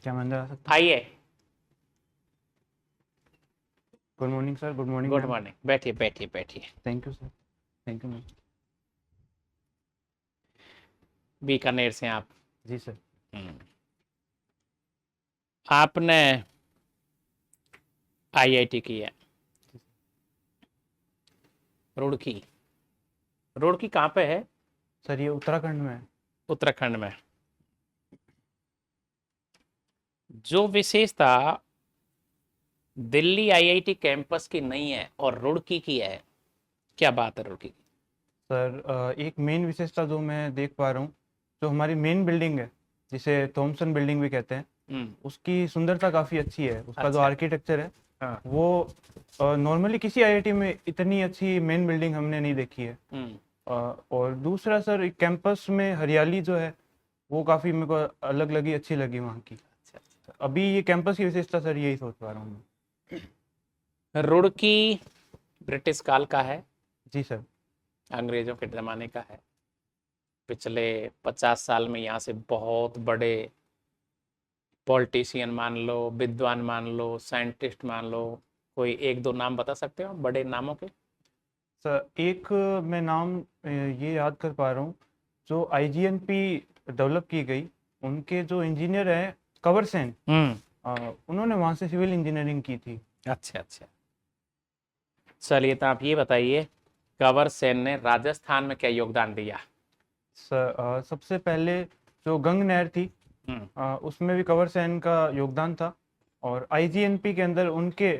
क्या मैं अंदर आ सकता हूँ? आइए। Good morning sir. Good morning good ma'am. Morning, बैठिए बैठिए बैठिए। Thank you sir. Thank you ma'am. Bikaner से आप? जी सर। हम्म। आपने आईआईटी की है? रुड़की? रुड़की कहाँ पे है? सर ये उत्तराखंड में है। उत्तराखंड में। जो विशेषता दिल्ली आईआईटी कैंपस की नहीं है और रुड़की की है, क्या बात है रुड़की की? सर एक मेन विशेषता जो मैं देख पा रहा हूँ, जो हमारी मेन बिल्डिंग है, जिसे थॉमसन बिल्डिंग भी कहते हैं, हम्म। उसकी सुंदरता काफ़ी अच्छी है। उसका जो अच्छा। आर्किटेक्चर है हाँ। वो नॉर्मली किसी आईआईटी में इतनी अच्छी मेन बिल्डिंग हमने नहीं देखी है। हम्म। और दूसरा सर, कैंपस में हरियाली जो है वो काफ़ी मेरे को अलग लगी, अच्छी लगी वहाँ की। अच्छा अच्छा। अभी ये कैंपस की विशेषता सर यही सोच पा रहा हूँ मैं। रुड़की ब्रिटिश काल का है, जी सर। अंग्रेजों के ज़माने का है। पिछले 50 साल में यहाँ से बहुत बड़े पॉलिटिशियन मान लो, विद्वान मान लो, साइंटिस्ट मान लो, कोई एक दो नाम बता सकते हो बड़े नामों के? सर एक मैं नाम ये याद कर पा रहा हूँ, जो आईजीएनपी डेवलप की गई, उनके जो इंजीनियर हैं कंवर सेन, हम्म। उन्होंने वहाँ से सिविल इंजीनियरिंग की थी। अच्छा अच्छा। चलिए, तो आप ये बताइए, कंवर सेन ने राजस्थान में क्या योगदान दिया? सबसे पहले जो गंग नहर थी, हम्म। उसमें भी कंवर सेन का योगदान था। और आईजीएनपी के अंदर उनके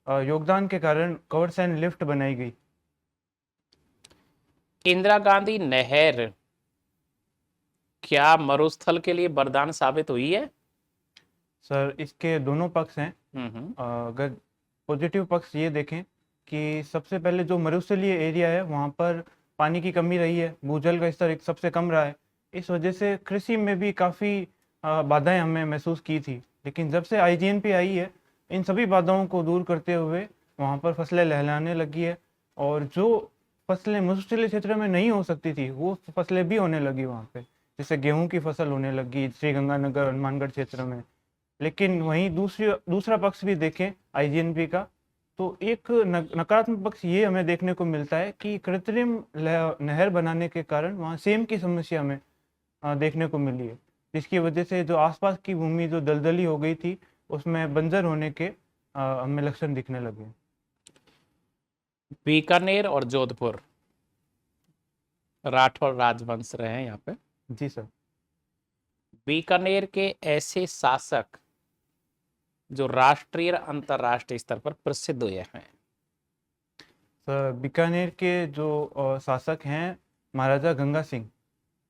योगदान के कारण कंवर सेन लिफ्ट बनाई गई। इंदिरा गांधी नहर क्या मरुस्थल के लिए वरदान साबित हुई है? सर इसके दोनों पक्ष हैं। हम्म। अगर पॉजिटिव पक्ष ये देखें कि सबसे पहले जो मरुस्थलीय एरिया है वहाँ पर पानी की कमी रही है, भूजल का स्तर एक सबसे कम रहा है। इस वजह से कृषि में भी काफ़ी बाधाएं हमने महसूस की थी। लेकिन जब से आईजीएनपी आई है, इन सभी बाधाओं को दूर करते हुए वहाँ पर फसलें लहलाने लगी है। और जो फसलें मरुस्थलीय क्षेत्र में नहीं हो सकती थी वो फसलें भी होने लगी वहाँ पे। जैसे गेहूं की फसल होने लगी श्रीगंगानगर हनुमानगढ़ क्षेत्र में। लेकिन वहीं दूसरा पक्ष भी देखें आईजीएनपी का, तो एक नकारात्मक पक्ष ये हमें देखने को मिलता है कि कृत्रिम नहर बनाने के कारण वहाँ सेम की समस्या हमें देखने को मिली है, जिसकी वजह से जो आसपास की भूमि जो दलदली हो गई थी उसमें बंजर होने के हमें लक्षण दिखने लगे। बीकानेर और जोधपुर राठौर राजवंश रहे हैं यहाँ पे। जी सर। बीकानेर के ऐसे शासक जो राष्ट्रीय और अंतर्राष्ट्रीय स्तर पर प्रसिद्ध हुए हैं? सर बीकानेर के जो शासक हैं, महाराजा गंगा सिंह,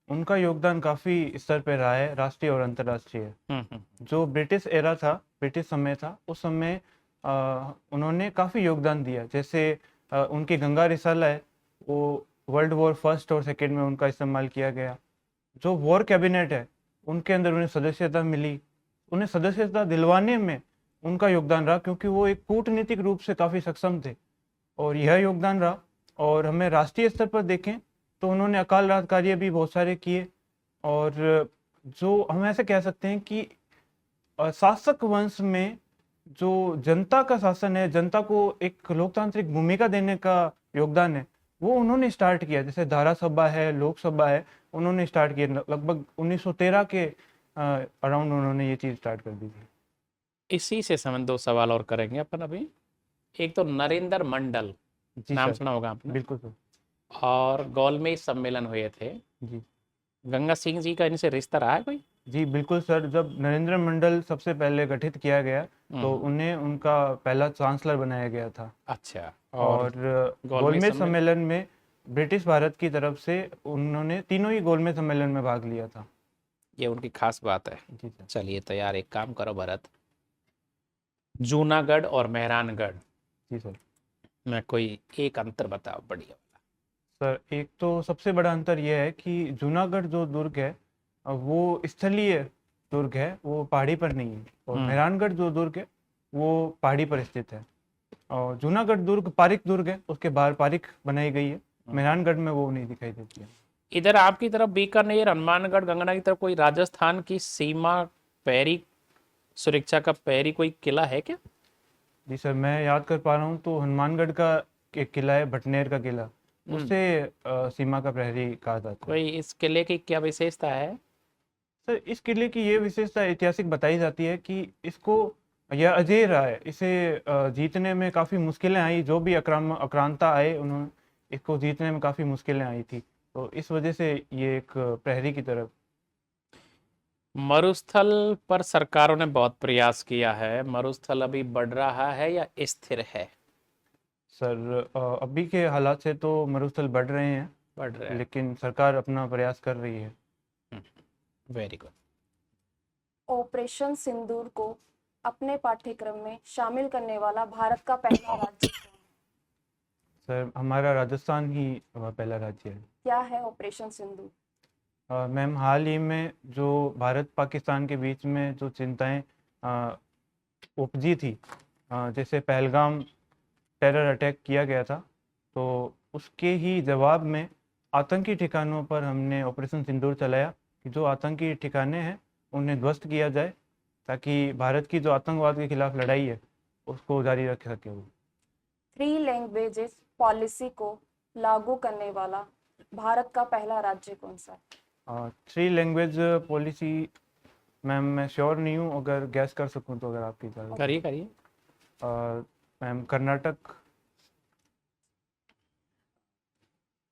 उनका योगदान काफ़ी स्तर पे रहा है, राष्ट्रीय और अंतर्राष्ट्रीय। हम्म। जो ब्रिटिश एरा था, ब्रिटिश समय था, उस समय उन्होंने काफ़ी योगदान दिया। जैसे उनकी गंगा रिसाला है, वो वर्ल्ड वॉर फर्स्ट और सेकंड में उनका इस्तेमाल किया गया। जो वॉर कैबिनेट है, उनके अंदर उन्हें सदस्यता मिली। उन्हें सदस्यता दिलवाने में उनका योगदान रहा, क्योंकि वो एक कूटनीतिक रूप से काफ़ी सक्षम थे, और यह योगदान रहा। और हमें राष्ट्रीय स्तर पर देखें तो उन्होंने अकाल राहत कार्य भी बहुत सारे किए। और जो हम ऐसे कह सकते हैं कि शासक वंश में जो जनता का शासन है, जनता को एक लोकतांत्रिक भूमिका देने का योगदान है, वो उन्होंने स्टार्ट किया। जैसे धारा सभा है, लोकसभा है, उन्होंने स्टार्ट किया लगभग 1913 के अराउंड उन्होंने ये चीज़ स्टार्ट कर दी थी। इसी से संबंध दो सवाल और करेंगे अपन अभी। एक तो नरेंद्र मंडल, जी नाम सर। सुना होगा आपने, बिल्कुल सर। और गोलमेज सम्मेलन हुए थे। जी। गंगा सिंह जी का इनसे रिश्ता रहा है कोई? जी बिल्कुल सर। जब नरेंद्र मंडल सबसे पहले गठित किया गया, तो हम्म। उन्हें उनका पहला चांसलर बनाया गया था। अच्छा। और और गोलमेज गोलमेज सम्मेलन? सम्मेलन में ब्रिटिश भारत की तरफ से उन्होंने तीनों ही गोलमेज सम्मेलन में भाग लिया था। ये उनकी खास बात है। जी सर। चलिए, तो यार एक काम करो भरत, जूनागढ़ और मेहरानगढ़ जी सर। में कोई एक अंतर बताओ बढ़िया। सर एक तो सबसे बड़ा अंतर यह है कि जूनागढ़ जो दुर्ग है, वो स्थलीय दुर्ग है, वो पहाड़ी पर नहीं है। और हम्म। मेहरानगढ़ जो दुर्ग है वो पहाड़ी पर स्थित है। और जूनागढ़ दुर्ग पारिक दुर्ग है, उसके बाहर पारिक बनाई गई है। मेहरानगढ़ में वो नहीं दिखाई देती है। इधर आपकी तरफ बीकानेर, हनुमानगढ़, गंगना की तरफ कोई राजस्थान की सीमा पैरी सुरक्षा का प्रहरी कोई किला है क्या? जी सर, मैं याद कर पा रहा हूँ तो हनुमानगढ़ का एक किला है, भटनेर का किला, उसे सीमा का प्रहरी कहा जाता है। कोई इस किले की क्या विशेषता है? सर, इस किले की ये विशेषता ऐतिहासिक बताई जाती है कि इसको यह अजेय रहा है, इसे जीतने में काफ़ी मुश्किलें आई, जो भी आक्रांता आए उन्होंने इसको जीतने में काफ़ी मुश्किलें आई थी, तो इस वजह से ये एक प्रहरी की तरफ। मरुस्थल पर सरकारों ने बहुत प्रयास किया है, मरुस्थल अभी बढ़ रहा है या स्थिर है? सर, अभी के हालात से तो मरुस्थल बढ़ रहे हैं, बढ़ रहा है। लेकिन सरकार अपना प्रयास कर रही है। Very good. ऑपरेशन सिंदूर को अपने पाठ्यक्रम में शामिल करने वाला भारत का पहला राज्य कौन है? सर, हमारा राजस्थान ही पहला राज्य है। क्या है ऑपरेशन सिंदूर? मैम, हाल ही में जो भारत पाकिस्तान के बीच में जो चिंताएं उपजी थी, जैसे पहलगाम टेरर अटैक किया गया था, तो उसके ही जवाब में आतंकी ठिकानों पर हमने ऑपरेशन सिंदूर चलाया कि जो आतंकी ठिकाने हैं उन्हें ध्वस्त किया जाए, ताकि भारत की जो आतंकवाद के खिलाफ लड़ाई है उसको जारी रख सके वो। 3 लैंग्वेजेस पॉलिसी को लागू करने वाला भारत का पहला राज्य कौन सा है? 3 लैंग्वेज पॉलिसी, मैम मैं श्योर नहीं हूँ, अगर गैस कर सकूँ तो, अगर आपकी इजाज़त हो। करिए करिए। Ma'am, Karnataka.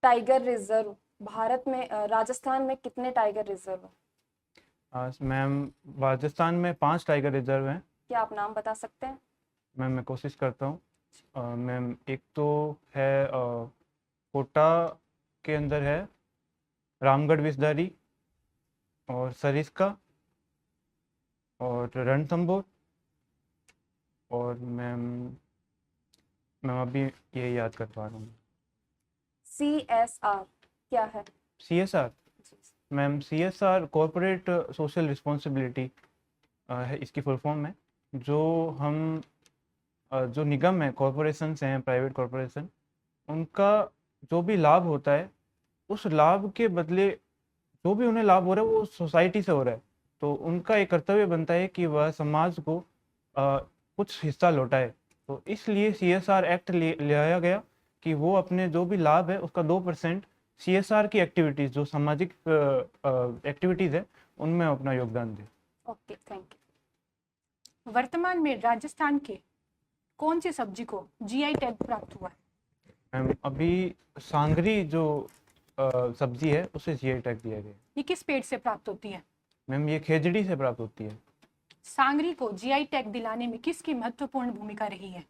Tiger reserve Bharat में राजस्थान में कितने टाइगर रिजर्व हैं? मैम, राजस्थान में 5 टाइगर रिजर्व हैं। क्या आप नाम बता सकते हैं? मैम, मैं कोशिश करता हूँ। मैम, एक तो है कोटा के अंदर है रामगढ़ विसदारी, और सरिस्का, और रणथंभौर, और मैम अभी ये याद कर पा रहा हूँ। CSR क्या है? CSR, ma'am CSR corporate social responsibility है, इसकी फुल फॉर्म है। जो हम जो निगम है, कॉरपोरेशंस हैं, प्राइवेट कॉरपोरेशन, उनका जो भी लाभ होता है, उस लाभ के बदले जो भी उन्हें लाभ हो रहा है वो सोसाइटी से हो रहा है, तो उनका एक कर्तव्य बनता है कि वह समाज को कुछ हिस्सा लौटाए। तो इसलिए CSR एक्ट लाया गया कि वो अपने जो भी लाभ है उसका 2% CSR की एक्टिविटीज़, जो सामाजिक एक्टिविटीज़ है, उनमें अपना योगदान दे। Okay, thank you. वर्तमान में राजस्थान के कौन सी सब्जी को जीआई टैग प्राप्त हुआ है? मैम, अभी सांगरी जो सब्जी है उसे GI टैग दिया गया है। ये किस पेड़ से प्राप्त होती है? मैम, ये खेजड़ी से प्राप्त होती है। सांगरी को जीआई टैग दिलाने में किसकी महत्वपूर्ण भूमिका रही है?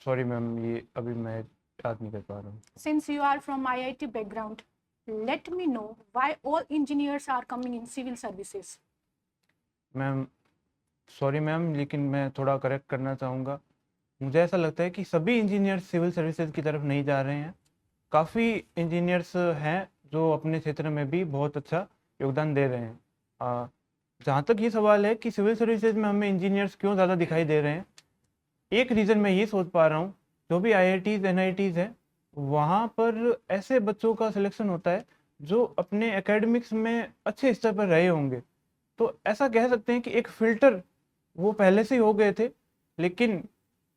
सॉरी मैम, ये अभी मैं याद नहीं कर पा रहा हूँ। Since you are from IIT background, let me know why all engineers are coming in civil services. Ma'am, sorry ma'am, लेकिन मैं थोड़ा करेक्ट करना चाहूँगा। मुझे ऐसा लगता है कि सभी इंजीनियर्स सिविल सर्विसेज की तरफ नहीं जा रहे हैं। काफ़ी इंजीनियर्स हैं जो अपने क्षेत्र में भी बहुत अच्छा योगदान दे रहे हैं। जहाँ तक ये सवाल है कि सिविल सर्विसेज में हमें इंजीनियर्स क्यों ज़्यादा दिखाई दे रहे हैं, एक रीज़न मैं ये सोच पा रहा हूँ, जो भी IITs NITs है, वहाँ पर ऐसे बच्चों का सिलेक्शन होता है जो अपने एकेडमिक्स में अच्छे स्तर पर रहे होंगे, तो ऐसा कह सकते हैं कि एक फ़िल्टर वो पहले से ही हो गए थे। लेकिन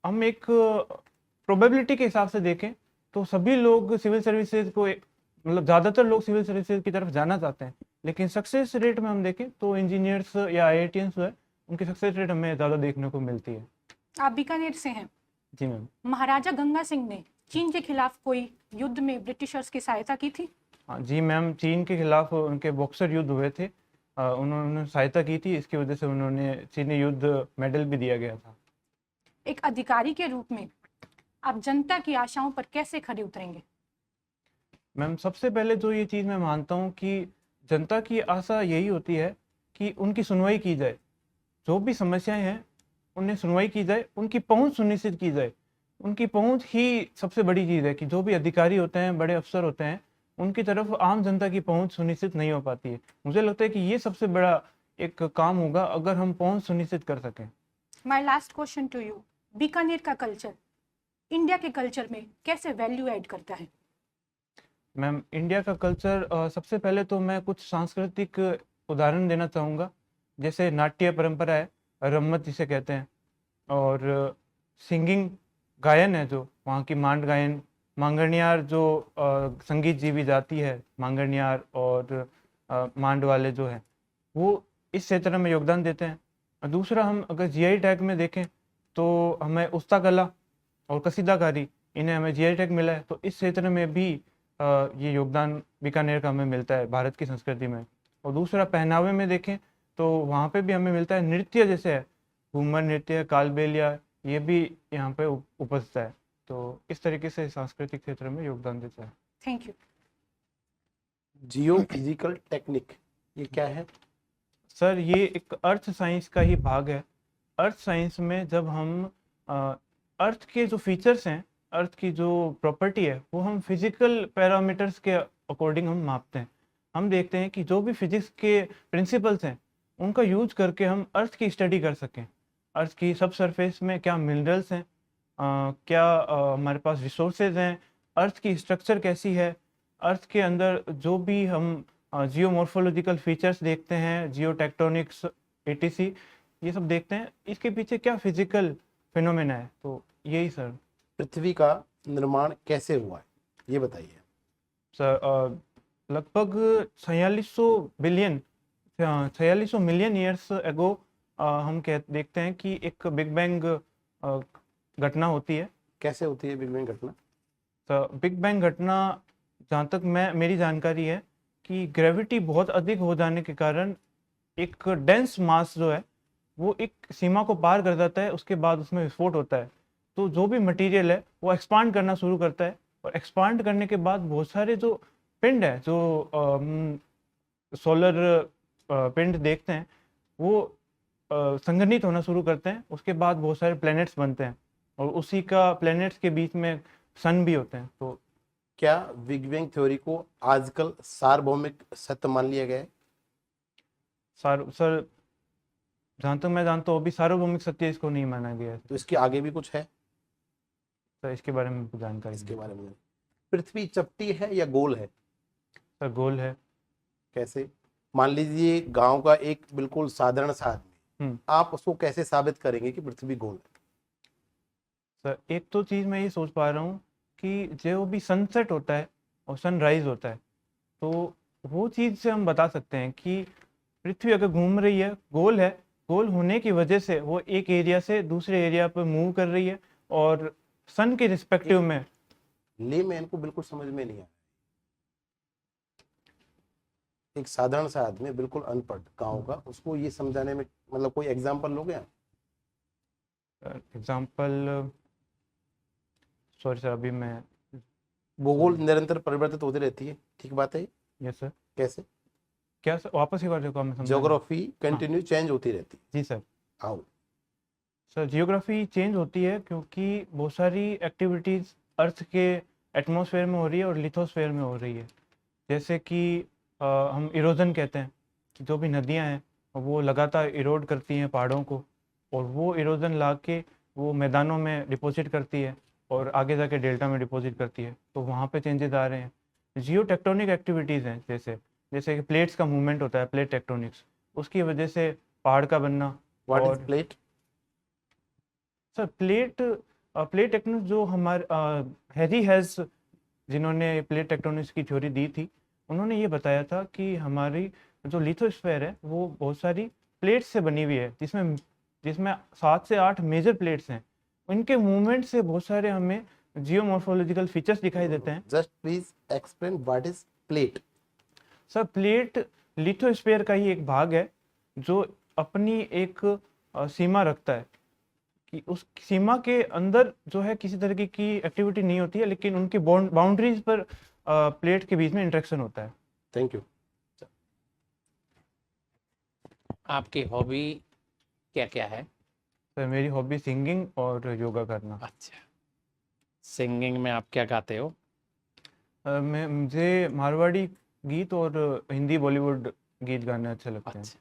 हम एक प्रोबेबिलिटी के हिसाब से देखें तो सभी लोग सिविल सर्विसेज को मतलब ज़्यादातर लोग सिविल सर्विसेज की तरफ जाना चाहते हैं, लेकिन सक्सेस रेट में हम देखें तो इंजीनियर्स या IITians है, उनकी सक्सेस रेट हमें ज़्यादा देखने को मिलती है। आप बीकानेर से हैं। जी मैम। महाराजा गंगा सिंह ने चीन के खिलाफ कोई युद्ध में ब्रिटिशर्स की सहायता की थी? हाँ जी मैम, चीन के खिलाफ उनके बॉक्सर युद्ध हुए थे, उन्होंने सहायता की थी, इसकी वजह से उन्होंने चीनी युद्ध मेडल भी दिया गया था। एक अधिकारी के रूप में आप जनता की आशाओं पर कैसे खरे उतरेंगे? मैम, सबसे पहले जो ये चीज़ मैं मानता हूँ कि जनता की आशा यही होती है कि उनकी सुनवाई की जाए, जो भी समस्याएं हैं उन्हें सुनवाई की जाए, उनकी पहुंच सुनिश्चित की जाए। उनकी पहुंच ही सबसे बड़ी चीज़ है कि जो भी अधिकारी होते हैं, बड़े अफसर होते हैं, उनकी तरफ आम जनता की पहुंच सुनिश्चित नहीं हो पाती है। मुझे लगता है कि ये सबसे बड़ा एक काम होगा अगर हम पहुंच सुनिश्चित कर सकें। My last question to you, Bikaner का कल्चर इंडिया के कल्चर में कैसे वैल्यू ऐड करता है? मैम, इंडिया का कल्चर, सबसे पहले तो मैं कुछ सांस्कृतिक उदाहरण देना चाहूँगा। जैसे नाट्य परंपरा है, रम्मत जिसे कहते हैं, और सिंगिंग गायन है जो वहाँ की मांड गायन, मांगणियार जो संगीत जीवी जाति है, मांगणियार और मांड वाले जो है वो इस क्षेत्र में योगदान देते हैं। और दूसरा, हम अगर जीआई टैग में देखें तो हमें उस्ता कला और कसीदाकारी, इन्हें हमें जीआई टैग मिला है, तो इस क्षेत्र में भी ये योगदान बीकानेर का हमें मिलता है भारत की संस्कृति में। और दूसरा, पहनावे में देखें तो वहाँ पे भी हमें मिलता है, नृत्य जैसे है, घूमर नृत्य, कालबेलिया, ये भी यहाँ पे उपजता है। तो इस तरीके से सांस्कृतिक क्षेत्र में योगदान देता है। Thank you. Jio physical technique ये क्या है? सर ये एक अर्थ साइंस का ही भाग है। अर्थ साइंस में जब हम अर्थ के जो फीचर्स हैं, अर्थ की जो प्रॉपर्टी है, वो हम फिजिकल पैरामीटर्स के अकॉर्डिंग हम मापते हैं। हम देखते हैं कि जो भी फिजिक्स के प्रिंसिपल्स हैं उनका यूज करके हम अर्थ की स्टडी कर सकें। अर्थ की सब सरफेस में क्या मिनरल्स हैं, क्या हमारे पास रिसोर्सेज हैं, अर्थ की स्ट्रक्चर कैसी है, अर्थ के अंदर जो भी हम जियोमॉर्फोलॉजिकल फीचर्स देखते हैं, जियो टेक्टोनिक्स, एटीसी, ये सब देखते हैं, इसके पीछे क्या फिजिकल फिनोमेना है। तो यही सर। पृथ्वी का निर्माण कैसे हुआ है ये बताइए। सर लगभग 4600 मिलियन ईयर्स एगो हम देखते हैं कि एक बिग बैंग घटना होती है। कैसे होती है बिग बैंग घटना? तो बिग बैंग घटना, जहाँ तक मेरी जानकारी है कि ग्रेविटी बहुत अधिक हो जाने के कारण एक डेंस मास जो है वो एक सीमा को पार कर जाता है, उसके बाद उसमें विस्फोट होता है। तो जो भी मटेरियल है वो एक्सपांड करना शुरू करता है, और एक्सपांड करने के बाद बहुत सारे जो पिंड है, जो सोलर पिंड देखते हैं, वो संघनित होना शुरू करते हैं। उसके बाद बहुत सारे प्लैनेट्स बनते हैं, और उसी का प्लैनेट्स के बीच में सन भी होते हैं। तो क्या बिग बैंग थ्योरी को आजकल सार्वभौमिक सत्य मान लिया गया है? सर जहाँ तक मैं जानता हूँ अभी सार्वभौमिक सत्य इसको नहीं माना गया है। तो इसके आगे भी कुछ है? सर इसके बारे में कुछ जानकारी इसके नहीं। बारे में पृथ्वी चपटी है या गोल है? सर गोल है। कैसे? मान लीजिए गांव का एक बिल्कुल साधारण सा आदमी, आप उसको कैसे साबित करेंगे कि पृथ्वी गोल है? सर एक तो चीज़ मैं ये सोच पा रहा हूँ कि जो भी सनसेट होता है और सनराइज होता है, तो वो चीज़ से हम बता सकते हैं कि पृथ्वी अगर घूम रही है, गोल है, गोल होने की वजह से वो एक एरिया से दूसरे एरिया पर मूव कर रही है, और सन के रिस्पेक्टिव में। लेमैन को बिल्कुल समझ में नहीं आया। एक साधारण सा आदमी बिल्कुल अनपढ़ गांव का, उसको ये समझाने में मतलब कोई एग्जांपल लोगे आप? एग्जाम्पल सॉरी सर, अभी मैं। भूगोल निरंतर परिवर्तित होती रहती है, ठीक बात है? Yes sir. कैसे? क्या सर, वापस एक बार देखो, मैं समझा नहीं। ज्योग्राफी कंटिन्यू चेंज होती रहती है। जी सर। आओ। सर जियोग्राफी चेंज होती है क्योंकि बहुत सारी एक्टिविटीज़ अर्थ के एटमॉस्फेयर में हो रही है और लिथोस्फेयर में हो रही है। जैसे कि हम इरोजन कहते हैं कि जो भी नदियां हैं वो लगातार इरोड करती हैं पहाड़ों को, और वो इरोजन ला के वो मैदानों में डिपॉजिट करती है और आगे जाके डेल्टा में डिपॉजिट करती है, तो वहाँ पे चेंजेस आ रहे हैं। जियो टेक्टोनिक एक्टिविटीज़ हैं, जैसे कि प्लेट्स का मूवमेंट होता है, प्लेट टेक्टोनिक्स, उसकी वजह से पहाड़ का बनना। व्हाट और is plate? Sir plate tectonics जो हमारे हैरी हेज, जिन्होंने प्लेट टेक्टोनिक्स की थ्योरी दी थी, उन्होंने ये बताया था कि हमारी जो लिथोस्फेयर है वो बहुत सारी प्लेट्स से बनी हुई है, जिसमें 7 से 8 मेजर प्लेट्स हैं। उनके मूवमेंट से बहुत सारे हमें जियोमॉर्फोलॉजिकल फीचर्स दिखाई देते हैं। Just please explain what is plate. Sir plate lithosphere का ही एक भाग है जो अपनी एक सीमा रखता है, कि उस सीमा के अंदर जो है किसी तरीके की एक्टिविटी नहीं होती है, लेकिन उनकी बाउंड्रीज पर प्लेट के बीच में इंटरेक्शन होता है। Thank you. आपकी हॉबी क्या क्या है? सर मेरी हॉबी सिंगिंग और योगा करना। अच्छा, सिंगिंग में आप क्या गाते हो? मुझे मारवाड़ी गीत और हिंदी बॉलीवुड गीत गाने अच्छे लगते हैं। अच्छा,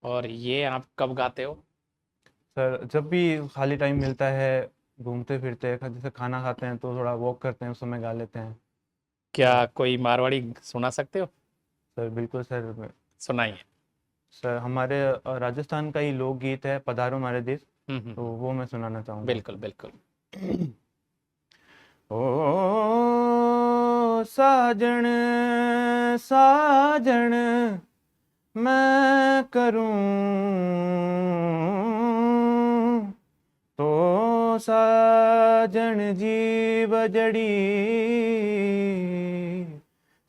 और ये आप कब गाते हो? सर जब भी खाली टाइम मिलता है, घूमते फिरते, जैसे खाना खाते हैं तो थोड़ा वॉक करते हैं, उस समय गा लेते हैं। क्या कोई मारवाड़ी सुना सकते हो? सर बिल्कुल सर। सुनाइए। सर हमारे राजस्थान का ही लोकगीत है पधारो हमारे देश, तो वो मैं सुनाना चाहूँगा। बिल्कुल बिल्कुल। ओ साजन साजन मैं करूं तो साजन जी बजड़ी,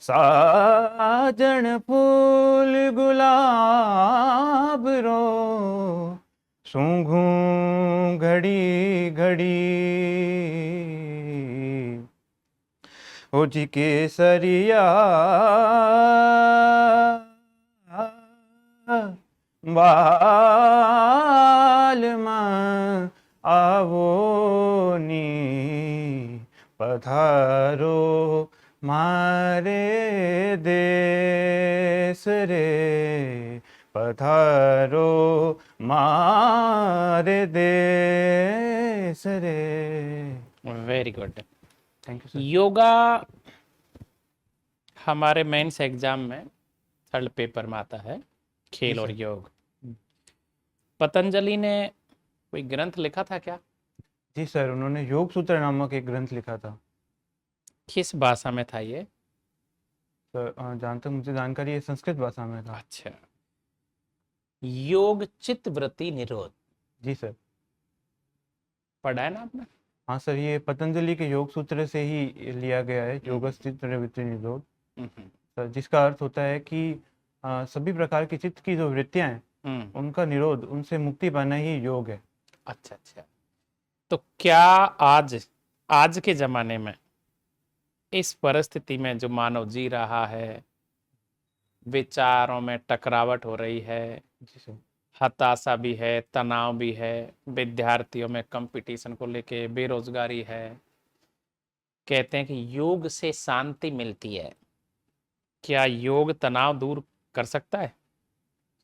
साजन फूल गुलाब रो सूंघूं घड़ी घड़ी, ओ जी केसरिया बाल में आवो नी पधारो मारे देश रे, पधारो मारे देश रे। Very good. Thank you sir. Yoga हमारे मेंस एग्जाम में थर्ड पेपर में आता है, खेल और योग। पतंजलि ने कोई ग्रंथ लिखा था क्या? जी सर, उन्होंने योग सूत्र नामक एक ग्रंथ लिखा था। किस भाषा में था ये? सर जहाँ तक मुझे जानकारी है संस्कृत भाषा में था। अच्छा। योग चित्त वृत्ति निरोध जी सर। पढ़ा है ना आपने? हाँ सर, ये पतंजलि के योग सूत्र से ही लिया गया है, योग चित्त वृत्ति निरोध। सर जिसका अर्थ होता है कि सभी प्रकार की चित्त की जो वृत्तियां हैं उनका निरोध, उनसे मुक्ति पाना ही योग है। अच्छा अच्छा। तो क्या आज के जमाने में इस परिस्थिति में जो मानव जी रहा है, विचारों में टकरावट हो रही है, जी सर। हताशा भी है, तनाव भी है, विद्यार्थियों में कंपटीशन को लेके बेरोजगारी है, कहते हैं कि योग से शांति मिलती है, क्या योग तनाव दूर कर सकता है?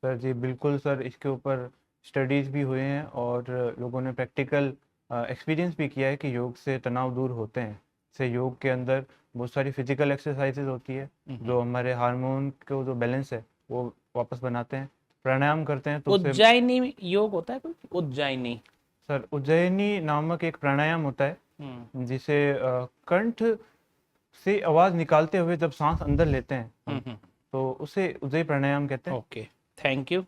सर जी बिल्कुल सर, इसके ऊपर स्टडीज़ भी हुए हैं और लोगों ने प्रैक्टिकल एक्सपीरियंस भी किया है कि योग से तनाव दूर होते हैं। से योग के अंदर बहुत सारी फिजिकल एक्सरसाइजेज होती है जो हमारे हार्मोन को जो बैलेंस है वो वापस बनाते हैं। प्राणायाम करते हैं तो उससे उज्जैनी योग होता है कोई? उज्जैनी? सर उज्जैनी नामक एक प्राणायाम होता है जिसे कंठ से आवाज निकालते हुए जब सांस अंदर लेते हैं हम, तो उसे उज्जैन प्राणायाम कहते हैं। Okay, thank you.